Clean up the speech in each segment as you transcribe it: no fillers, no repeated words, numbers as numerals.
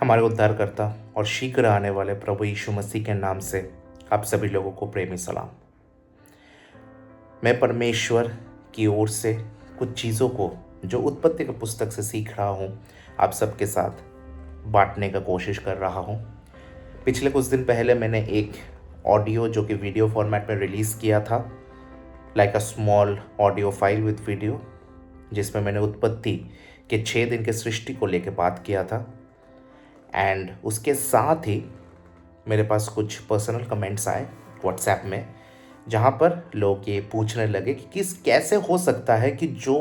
हमारे उद्धारकर्ता और शीघ्र आने वाले प्रभु यीशु मसीह के नाम से आप सभी लोगों को प्रेमी सलाम। मैं परमेश्वर की ओर से कुछ चीज़ों को जो उत्पत्ति की पुस्तक से सीख रहा हूँ आप सबके साथ बांटने का कोशिश कर रहा हूँ। पिछले कुछ दिन पहले मैंने एक ऑडियो जो कि वीडियो फॉर्मेट में रिलीज़ किया था, like a small audio file with video, जिसमें मैंने उत्पत्ति के 6 दिन के सृष्टि को लेकर बात किया था। एंड उसके साथ ही मेरे पास कुछ पर्सनल कमेंट्स आए व्हाट्सएप में, जहाँ पर लोग ये पूछने लगे कि कैसे हो सकता है कि जो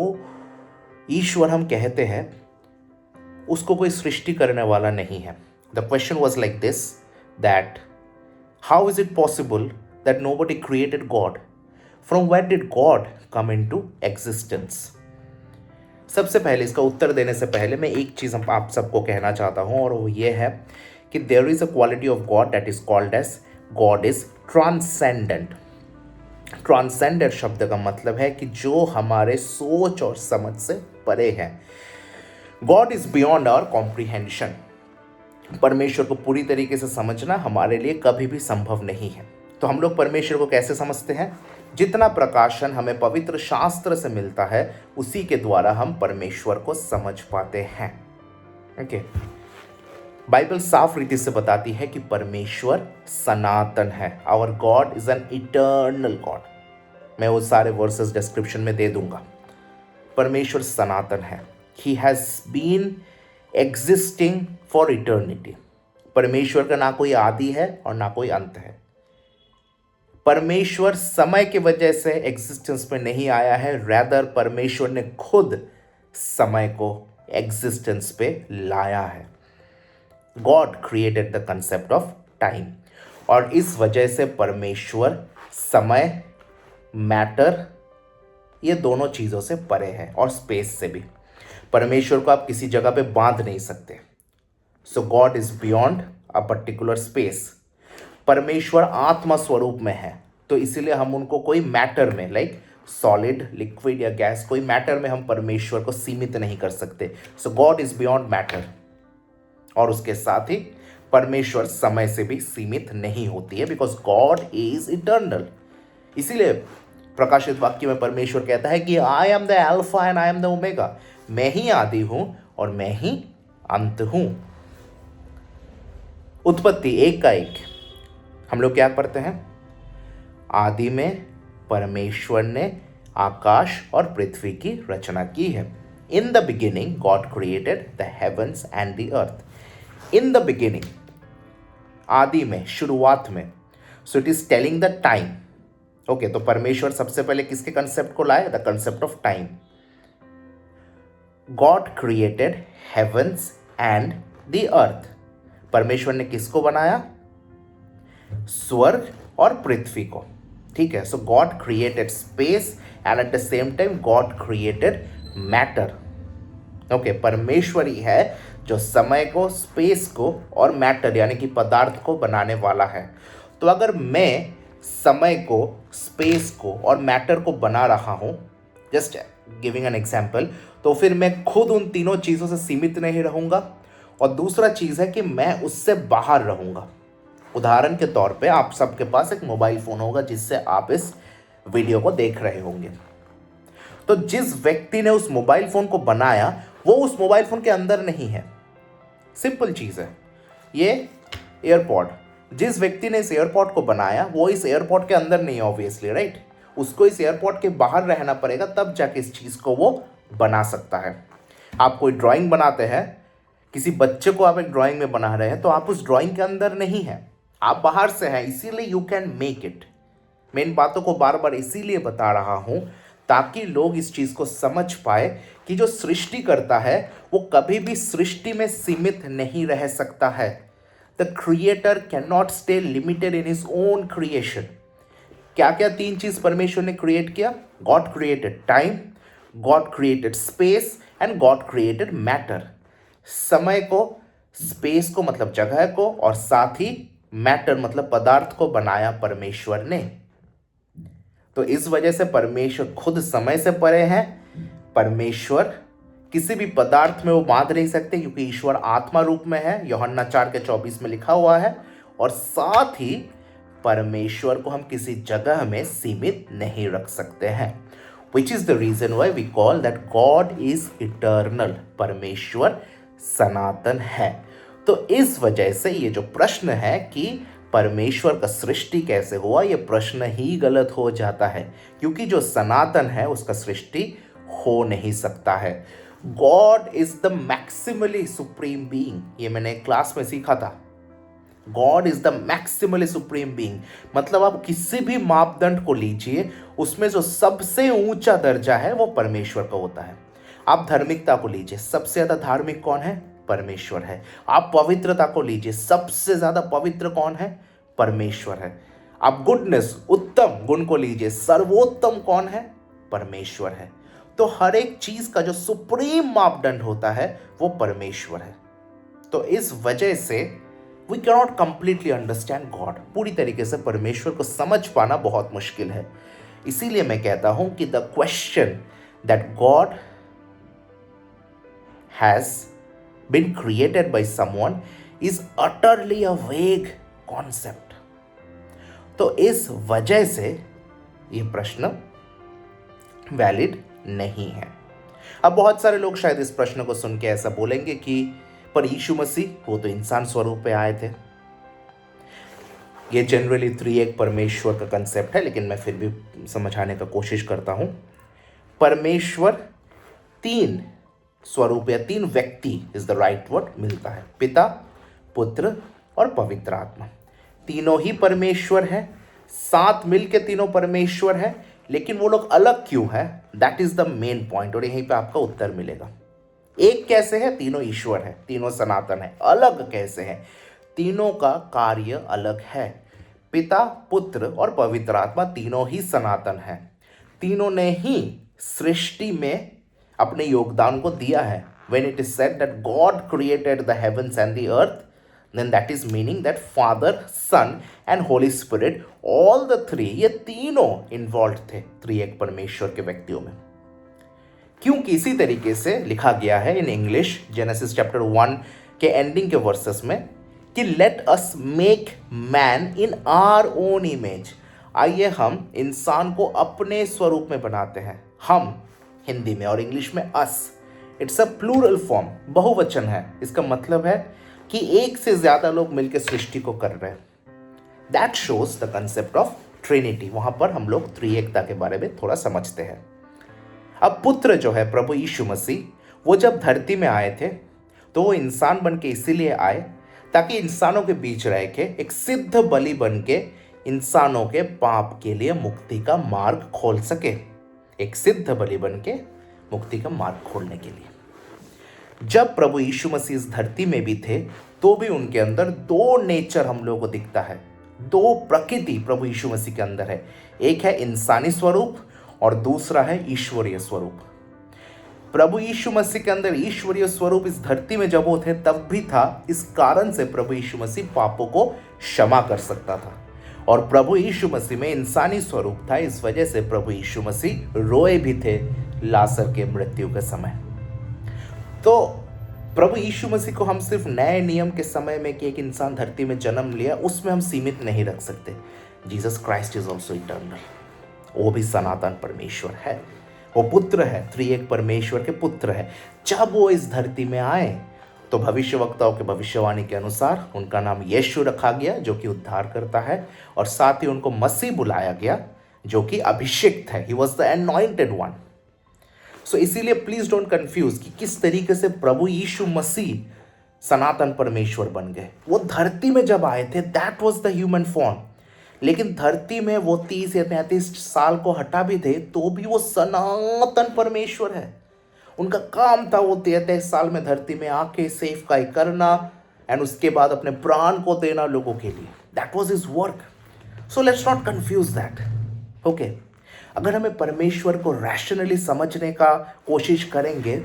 ईश्वर हम कहते हैं उसको कोई सृष्टि करने वाला नहीं है। The question was like this, that how is it possible that nobody created God? From where did God come into existence? सबसे पहले इसका उत्तर देने से पहले मैं एक चीज़ आप सबको कहना चाहता हूँ, और वो ये है कि there is a quality of God that is called as God is transcendent. Transcendent शब्द का मतलब है कि जो हमारे सोच और समझ से परे है। God is beyond our comprehension. परमेश्वर को पूरी तरीके से समझना हमारे लिए कभी भी संभव नहीं है। तो हम लोग परमेश्वर को कैसे समझते हैं? जितना प्रकाशन हमें पवित्र शास्त्र से मिलता है उसी के द्वारा हम परमेश्वर को समझ पाते हैं। ओके, बाइबल साफ रीति से बताती है कि परमेश्वर सनातन है। Our God is an eternal God. मैं वो सारे वर्सेस डिस्क्रिप्शन में दे दूंगा। परमेश्वर सनातन है। He has been existing for eternity. परमेश्वर का ना कोई आदि है और ना कोई अंत है। परमेश्वर समय की वजह से एग्जिस्टेंस में नहीं आया है, रैदर परमेश्वर ने खुद समय को एग्जिस्टेंस पे लाया है। God created the concept of time, और इस वजह से परमेश्वर समय, मैटर, ये दोनों चीज़ों से परे है, और स्पेस से भी। परमेश्वर को आप किसी जगह पे बांध नहीं सकते। So God is beyond a particular space. परमेश्वर आत्मा स्वरूप में है, तो इसीलिए हम उनको कोई मैटर में, लाइक सॉलिड, लिक्विड या गैस, कोई मैटर में हम परमेश्वर को सीमित नहीं कर सकते। So God is beyond matter, और उसके साथ ही परमेश्वर समय से भी सीमित नहीं होती है, बिकॉज गॉड इज इटर्नल। इसीलिए प्रकाशित वाक्य में परमेश्वर कहता है कि I am the alpha and I am the omega. मैं ही आदि हूं और मैं ही अंत हूं। उत्पत्ति 1:1 हम लोग क्या पढ़ते हैं? आदि में परमेश्वर ने आकाश और पृथ्वी की रचना की है। In the beginning God created the heavens and the earth. In the beginning, आदि में, शुरुआत में। So it is telling the time. Okay, तो परमेश्वर सबसे पहले किसके कंसेप्ट को लाए? The concept of time. God created heavens and the earth. परमेश्वर ने किसको बनाया? स्वर्ग और पृथ्वी को। ठीक है, so God created space and at the same time God created matter. Okay, परमेश्वर ही है जो समय को, स्पेस को और मैटर यानी कि पदार्थ को बनाने वाला है। तो अगर मैं समय को, स्पेस को और मैटर को बना रहा हूं, जस्ट गिविंग एन एग्जाम्पल, तो फिर मैं खुद उन तीनों चीज़ों से सीमित नहीं रहूंगा, और दूसरा चीज़ है कि मैं उससे बाहर रहूंगा। उदाहरण के तौर पे आप सबके पास एक मोबाइल फ़ोन होगा जिससे आप इस वीडियो को देख रहे होंगे। तो जिस व्यक्ति ने उस मोबाइल फ़ोन को बनाया वो उस मोबाइल फ़ोन के अंदर नहीं है। सिंपल चीज़ है। ये एयरपॉड, जिस व्यक्ति ने इस एयरपॉड को बनाया वो इस एयरपॉड के अंदर नहीं है, ऑब्वियसली, राइट। उसको इस एयरपॉड के बाहर रहना पड़ेगा, तब जाके इस चीज़ को वो बना सकता है। आप कोई ड्राइंग बनाते हैं, किसी बच्चे को आप एक ड्राइंग में बना रहे हैं, तो आप उस ड्राइंग के अंदर नहीं हैं, आप बाहर से हैं, इसीलिए यू कैन मेक इट। मैं इन बातों को बार बार इसीलिए बता रहा हूं ताकि लोग इस चीज़ को समझ पाए कि जो सृष्टि करता है वो कभी भी सृष्टि में सीमित नहीं रह सकता है। The creator can not stay limited in his own creation. क्या क्या 3 चीज़ परमेश्वर ने क्रिएट किया? God created time, God created space and God created matter. समय को, स्पेस को मतलब जगह को, और साथ ही मैटर मतलब पदार्थ को बनाया परमेश्वर ने। तो इस वजह से परमेश्वर खुद समय से परे हैं। परमेश्वर किसी भी पदार्थ में वो बांध नहीं सकते, क्योंकि ईश्वर आत्मा रूप में है, यूहन्ना 4:24 में लिखा हुआ है। और साथ ही परमेश्वर को हम किसी जगह में सीमित नहीं रख सकते हैं, which is the reason why we call that God is eternal. परमेश्वर सनातन है। तो इस वजह से ये जो प्रश्न है कि परमेश्वर का सृष्टि कैसे हुआ, ये प्रश्न ही गलत हो जाता है, क्योंकि जो सनातन है उसका सृष्टि हो नहीं सकता है। God is the maximally supreme being, ये मैंने क्लास में सीखा था। God is the maximally supreme being, मतलब आप किसी भी मापदंड को लीजिए, उसमें जो सबसे ऊंचा दर्जा है वो परमेश्वर का होता है। आप धार्मिकता को लीजिए, सबसे ज्यादा धार्मिक कौन है? परमेश्वर है। आप पवित्रता को लीजिए, सबसे ज्यादा पवित्र कौन है? परमेश्वर है। आप गुडनेस, उत्तम गुण को लीजिए, सर्वोत्तम कौन है? परमेश्वर है। तो हर एक चीज का जो सुप्रीम मापदंड होता है वो परमेश्वर है। तो इस वजह से we cannot completely understand God, पूरी तरीके से परमेश्वर को समझ पाना बहुत मुश्किल है। इसीलिए मैं कहता हूं कि the question that God has been created by someone is utterly a vague concept. तो इस वजह से ये प्रश्न वैलिड नहीं है। अब बहुत सारे लोग शायद इस प्रश्न को सुन के ऐसा बोलेंगे कि पर यीशु मसीह वो तो इंसान स्वरूप पे आए थे। ये जनरली त्रिएक परमेश्वर का कंसेप्ट है, लेकिन मैं फिर भी समझाने का कोशिश करता हूं। परमेश्वर तीन स्वरूप या तीन व्यक्ति इज द राइट वर्ड मिलता है, पिता, पुत्र और पवित्र आत्मा। तीनों ही परमेश्वर है, साथ मिलके तीनों परमेश्वर है, लेकिन वो लोग अलग क्यों है? That is the main point, और यहीं पे आपका उत्तर मिलेगा। एक कैसे है? तीनों ईश्वर है, तीनों सनातन है। अलग कैसे है? तीनों का कार्य अलग है। पिता, पुत्र और पवित्र आत्मा तीनों ही सनातन है। तीनों ने ही सृष्टि में अपने योगदान को दिया है। When it is said that God created the heavens and the earth, then that is meaning that Father, Son and Holy Spirit, all the three, ये तीनों इन्वॉल्व थे त्रिएक परमेश्वर के व्यक्तियों में। क्योंकि इसी तरीके से लिखा गया है इन इंग्लिश जेनेसिस चैप्टर 1 के एंडिंग के वर्सेस में कि let us make man in our own image. आइए हम इंसान को अपने स्वरूप में बनाते हैं। हम हिंदी में और इंग्लिश में अस, इट्स अ प्लूरल फॉर्म, बहुवचन है। इसका मतलब है कि एक से ज्यादा लोग मिलकर सृष्टि को कर रहे हैं। That shows the concept of Trinity. वहां पर हम लोग त्रिएकता के बारे में थोड़ा समझते हैं। अब पुत्र जो है प्रभु यीशु मसीह, वो जब धरती में आए थे तो वो इंसान बन के इसीलिए आए ताकि इंसानों के बीच रह के एक सिद्ध बलि बन के इंसानों के पाप के लिए मुक्ति का मार्ग खोल सके। एक सिद्ध बलि बन के मुक्ति का मार्ग खोलने के लिए। जब प्रभु यीशु मसीह इस धरती में भी थे तो भी उनके अंदर दो नेचर हम लोगों को दिखता है, दो प्रकृति प्रभु यीशु मसीह के अंदर है। एक है इंसानी स्वरूप और दूसरा है ईश्वरीय स्वरूप। प्रभु यीशु मसीह के अंदर ईश्वरीय स्वरूप इस धरती में जब वो थे तब भी था। इस कारण से प्रभु यीशु मसीह पापों को क्षमा कर सकता था। और प्रभु यीशु मसीह में इंसानी स्वरूप था, इस वजह से प्रभु यीशु मसीह रोए भी थे लाजर के मृत्यु के समय। तो प्रभु यीशु मसीह को हम सिर्फ नए नियम के समय में कि एक इंसान धरती में जन्म लिया उसमें हम सीमित नहीं रख सकते। Jesus Christ is also eternal, वो भी सनातन परमेश्वर है, वो पुत्र है, त्रिएक परमेश्वर के पुत्र है। जब वो इस धरती में आए तो भविष्यवक्ताओं के भविष्यवाणी के अनुसार उनका नाम यीशु रखा गया जो कि उद्धार करता है, और साथ ही उनको मसीह बुलाया गया जो कि अभिषिक्त है। He was the anointed one. So इसीलिए प्लीज डोंट कंफ्यूज कि किस तरीके से प्रभु यीशु मसीह सनातन परमेश्वर बन गए। वो धरती में जब आए थे that was the human form, लेकिन धरती में वो 30 या 33 साल को हटा भी थे तो भी वो सनातन परमेश्वर है। उनका काम था वो 33 साल में धरती में आके सेवकाई करना एंड उसके बाद अपने प्राण को देना लोगों के लिए। That was his work. So let's not confuse that. Okay, अगर हमें परमेश्वर को रैशनली समझने का कोशिश करेंगे,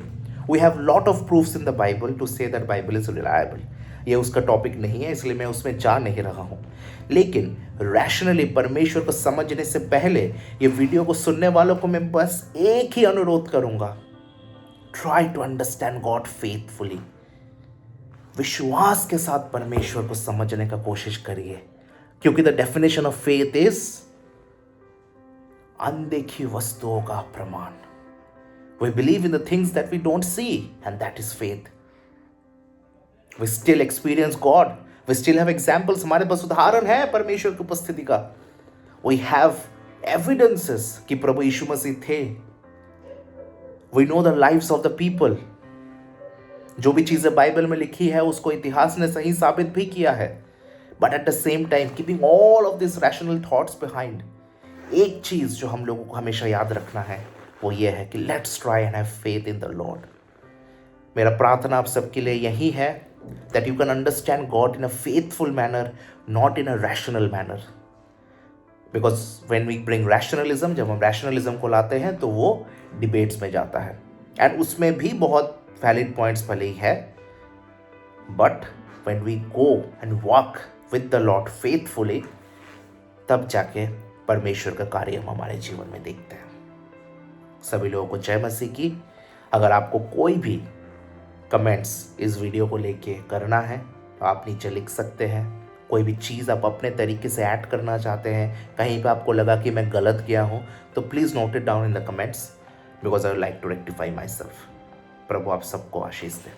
we have lot of proofs in the Bible to say that Bible is reliable. ये उसका टॉपिक नहीं है, इसलिए मैं उसमें जा नहीं रहा हूँ। लेकिन रैशनली परमेश्वर को समझने से पहले ये वीडियो को सुनने वालों को मैं बस एक ही अनुरोध करूंगा, try to understand God faithfully. विश्वास के साथ परमेश्वर को समझने का कोशिश करिए, क्योंकि the definition of faith is अनदेखी वस्तुओं का प्रमाण। We believe in the things that we don't see, and that is faith. We still experience God. We still have examples. हमारे पास उदाहरण है परमेश्वर की उपस्थिति का। We have evidences कि प्रभु यीशु मसीह थे। We know the lives of the people. जो भी चीजें बाइबल में लिखी है उसको इतिहास ने सही साबित भी किया है। But at the same time, keeping all of these rational thoughts behind, एक चीज जो हम लोगों को हमेशा याद रखना है वो ये है कि let's try and have faith in the Lord. मेरा प्रार्थना आप सबके लिए यही है that you can understand God in a faithful manner, not in a rational manner. Because when we bring rationalism, जब हम रैशनलिज्म को लाते हैं तो वो डिबेट्स में जाता है, एंड उसमें भी बहुत वैलिड पॉइंट्स भले ही है, but when we go and walk with the Lord faithfully, तब जाके परमेश्वर का कार्य हम हमारे जीवन में देखते हैं। सभी लोगों को जय मसीह की। अगर आपको कोई भी कमेंट्स इस वीडियो को लेके करना है तो आप नीचे लिख सकते हैं। कोई भी चीज़ आप अपने तरीके से ऐड करना चाहते हैं, कहीं पे आपको लगा कि मैं गलत किया हूँ, तो please note it down in the comments, because I would like to rectify myself. प्रभु आप सबको आशीष दें।